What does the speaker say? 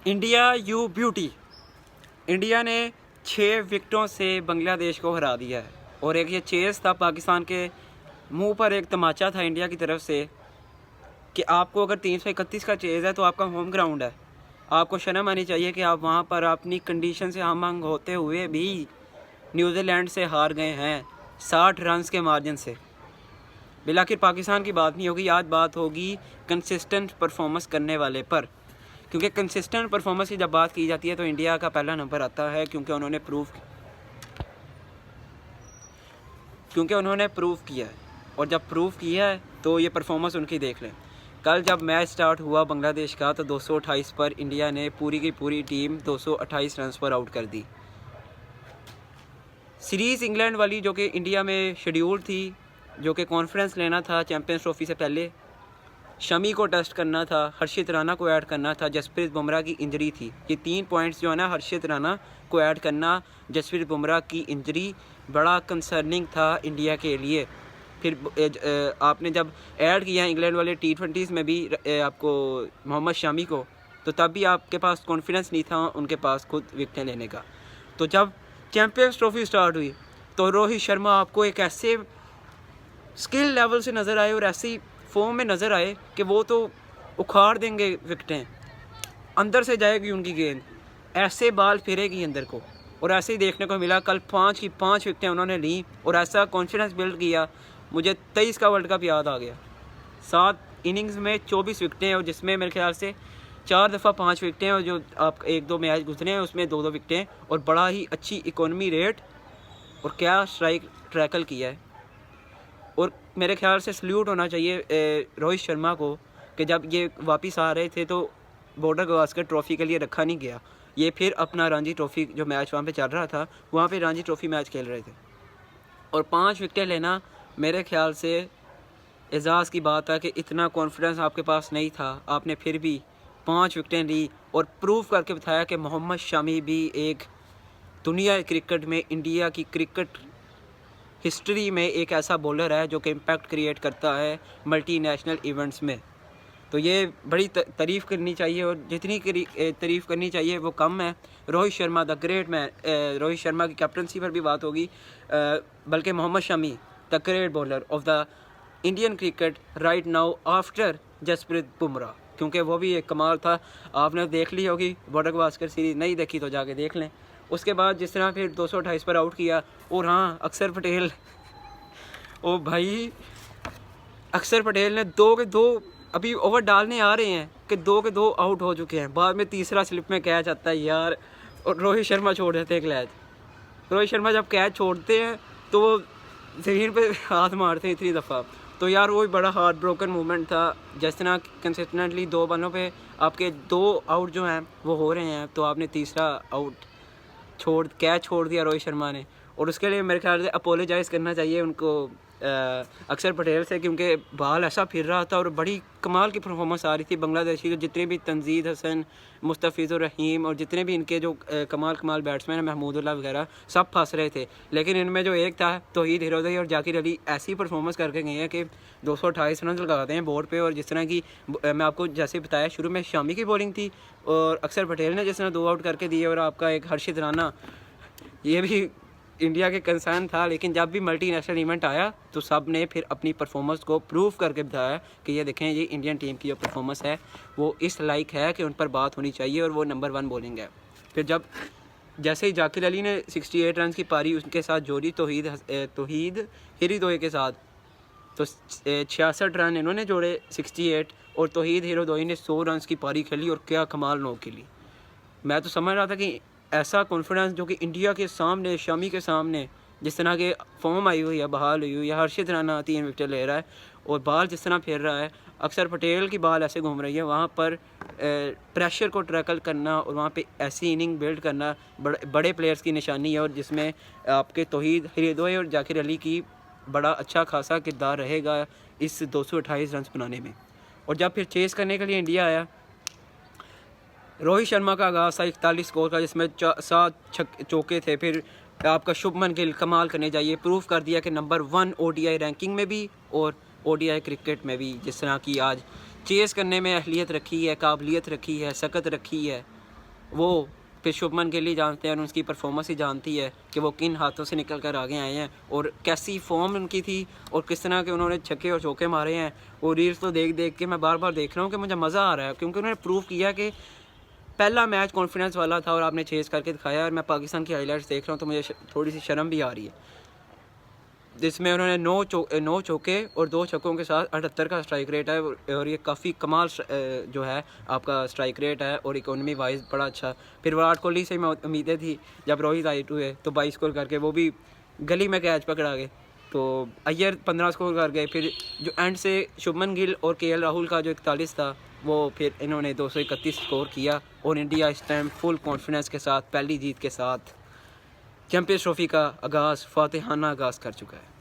India you beauty. India ने 6 विकेटों से बांग्लादेश को हरा दिया है और एक ये चेज़ था पाकिस्तान के मुंह पर, एक तमाचा था इंडिया की तरफ से कि आपको अगर 331 का चेज़ है तो आपका होम ग्राउंड है, आपको शर्म आनी चाहिए कि आप वहाँ पर अपनी कंडीशन से हम आंग होते हुए भी न्यूजीलैंड से हार गए हैं 60 रन के मार्जिन से। बिलाखिर पाकिस्तान की बात नहीं होगी, आज बात होगी कंसिस्टेंट परफॉर्मेंस करने वाले पर, क्योंकि कंसिस्टेंट परफॉर्मेंस की जब बात की जाती है तो इंडिया का पहला नंबर आता है, क्योंकि उन्होंने प्रूव किया है। और जब प्रूव किया है तो ये परफॉर्मेंस उनकी देख लें। कल जब मैच स्टार्ट हुआ बांग्लादेश का तो 228 पर इंडिया ने पूरी की पूरी टीम 228 रन पर आउट कर दी। सीरीज़ इंग्लैंड वाली जो कि इंडिया में शेड्यूल थी, जो कि कॉन्फ्रेंस लेना था चैम्पियंस ट्रॉफी से पहले, शमी को टेस्ट करना था, हर्षित राणा को ऐड करना था, जसप्रीत बुमराह की इंजरी थी। ये 3 पॉइंट्स जो है ना, हर्षित राणा को ऐड करना, जसप्रीत बुमराह की इंजरी, बड़ा कंसर्निंग था इंडिया के लिए। फिर आपने जब ऐड किया इंग्लैंड वाले T20s में भी आपको मोहम्मद शमी को, तो तब भी आपके पास कॉन्फिडेंस नहीं था उनके पास खुद विकेटें लेने का। तो जब चैम्पियंस ट्रॉफी स्टार्ट हुई तो रोहित शर्मा आपको एक ऐसे स्किल लेवल से नज़र आए और ऐसी फॉर्म में नज़र आए कि वो तो उखाड़ देंगे विकेटें, अंदर से जाएगी उनकी गेंद, ऐसे बाल फिरेगी अंदर को। और ऐसे ही देखने को मिला, कल 5 की 5 विकेटें उन्होंने ली और ऐसा कॉन्फिडेंस बिल्ड किया। मुझे 23 का वर्ल्ड कप याद आ गया। 7 इनिंग्स में 24 विकेटें और जिसमें मेरे ख्याल से 4 दफ़ा 5 विकेटें, और जो आप 1-2 मैच गुजरे हैं उसमें 2-2 विकेटें, और बड़ा ही अच्छी इकोनॉमी रेट, और क्या स्ट्राइक ट्रैकल किया है। और मेरे ख्याल से सल्यूट होना चाहिए रोहित शर्मा को कि जब ये वापस आ रहे थे तो बॉर्डर गवास्कर ट्रॉफ़ी के लिए रखा नहीं गया, ये फिर अपना रणजी ट्रॉफ़ी जो मैच वहाँ पे चल रहा था वहाँ पे रणजी ट्रॉफ़ी मैच खेल रहे थे, और 5 विकेटें लेना मेरे ख्याल से एजाज़ की बात है कि इतना कॉन्फिडेंस आपके पास नहीं था, आपने फिर भी 5 विकेटें ली और प्रूव करके बताया कि मोहम्मद शमी भी एक दुनिया क्रिकेट में, इंडिया की क्रिकेट हिस्ट्री में एक ऐसा बॉलर है जो कि इम्पैक्ट क्रिएट करता है मल्टी नेशनल इवेंट्स में। तो ये बड़ी तारीफ़ करनी चाहिए, और जितनी तारीफ़ करनी चाहिए वो कम है। Rohit Sharma the great man, Rohit Sharma की कैप्टनसी पर भी बात होगी, बल्कि Mohammed Shami the great bowler of the Indian cricket right now after Jasprit Bumrah, क्योंकि वो भी एक कमाल था। आपने देख ली होगी बॉर्डर गवास्कर सीरीज़, नहीं देखी तो जाके देख लें। उसके बाद जिस तरह फिर 228 पर आउट किया, और हाँ अक्षर पटेल ओ भाई, अक्षर पटेल ने 2 के 2 अभी ओवर डालने आ रहे हैं कि 2 के 2 आउट हो चुके हैं, बाद में तीसरा स्लिप में कैच आता है यार, और रोहित शर्मा छोड़ देते हैं कैच। रोहित शर्मा जब कैच छोड़ते हैं तो वो ज़मीन पे हाथ मारते हैं इतनी दफ़ा, तो यार वो बड़ा हार्ट ब्रोकन मूवमेंट था। जिस तरह कंसिस्टेंटली 2 बॉलों पे आपके 2 आउट जो हैं वो हो रहे हैं, तो आपने तीसरा आउट कैच छोड़ दिया रोहित शर्मा ने, और उसके लिए मेरे ख्याल से अपोलोजाइज़ करना चाहिए उनको अक्षर पटेल से, क्योंकि बाल ऐसा फिर रहा था और बड़ी कमाल की परफॉर्मेंस आ रही थी बांग्लादेशी के। जितने भी तंजीद हसन, मुस्तफ़िज़ुर रहीम और जितने भी इनके जो कमाल बैट्समैन हैं, महमूदुल्लाह वगैरह, सब फंस रहे थे, लेकिन इनमें जो एक था तौहीद हिरोदई और जाकिर अली, ऐसी परफॉर्मेंस करके गए हैं कि 228 रन लगाते हैं बोर्ड पे। और जिस तरह की मैं आपको जैसे बताया शुरू में शामी की बॉलिंग थी, और अक्षर पटेल ने जिस तरह 2 आउट करके दिए, और आपका एक हर्षित राणा, ये भी इंडिया के कंसर्न था। लेकिन जब भी मल्टी नेशनल इवेंट आया तो सब ने फिर अपनी परफॉर्मेंस को प्रूव करके बताया कि ये देखें, ये इंडियन टीम की जो परफॉर्मेंस है वो इस लाइक है कि उन पर बात होनी चाहिए, और वो नंबर 1 बॉलिंग है। फिर जब जैसे ही जाकिर अली ने 68 रन की पारी उनके साथ जोड़ी तौहीद हिरोदोई के साथ, तो 66 रन इन्होंने जोड़े 68, और तौहीद हिरोदोई ने 100 रन की पारी खेली, और क्या कमाल नॉक खेली। मैं तो समझ रहा था कि ऐसा कॉन्फिडेंस जो कि इंडिया के सामने, शमी के सामने जिस तरह के फॉर्म आई हुई है, बहाल हुई हुई है, हर्षित राणा 3 विकेट ले रहा है और बाल जिस तरह फेर रहा है, अक्षर पटेल की बाल ऐसे घूम रही है, वहाँ पर प्रेशर को ट्रैकल करना और वहाँ पे ऐसी इनिंग बिल्ड करना बड़े प्लेयर्स की निशानी है, और जिसमें आपके तौहीद हिरोदोई और जाकिर अली की बड़ा अच्छा खासा किरदार रहेगा इस 228 रन बनाने में। और जब फिर चेस करने के लिए इंडिया आया, रोहित शर्मा का आगाज़ था 41 स्कोर का, जिसमें 7 चौके थे। फिर आपका शुभमन गिल कमाल करने जाइए, प्रूव कर दिया कि नंबर 1 ODI रैंकिंग में भी और ODI क्रिकेट में भी, जिस तरह की आज चेस करने में अहलियत रखी है, काबिलियत रखी है, सकत रखी है, वो फिर शुभमन गिल ही जानते हैं और उसकी परफॉर्मेंस ही जानती है कि वो किन हाथों से निकल कर आगे आए हैं और कैसी फॉर्म उनकी थी और किस तरह के उन्होंने छक्के और चौके मारे हैं। और रील्स तो देख देख के मैं बार बार देख रहा हूँ कि मुझे मज़ा आ रहा है, क्योंकि उन्होंने प्रूव किया कि पहला मैच कॉन्फिडेंस वाला था और आपने चेज़ करके दिखाया। और मैं पाकिस्तान की हाईलाइट्स देख रहा हूँ तो मुझे थोड़ी सी शर्म भी आ रही है, जिसमें उन्होंने 9 चौके और 2 छक्कों के साथ 78 का स्ट्राइक रेट है और ये काफ़ी कमाल जो है आपका स्ट्राइक रेट है और इकोनॉमी वाइज बड़ा अच्छा। फिर विराट कोहली से मैं उम्मीदें थी जब रोहित आउट हुए तो 22 स्कोर करके वो भी गली में कैच पकड़ा गए, तो अय्यर 15 स्कोर कर गए। फिर जो एंड से शुभमन गिल और केएल राहुल का जो 41 था वो फिर इन्होंने 231 स्कोर किया और इंडिया इस टाइम फुल कॉन्फिडेंस के साथ पहली जीत के साथ चैंपियंस ट्रॉफी का आगाज़ फातिहाना आगाज़ कर चुका है।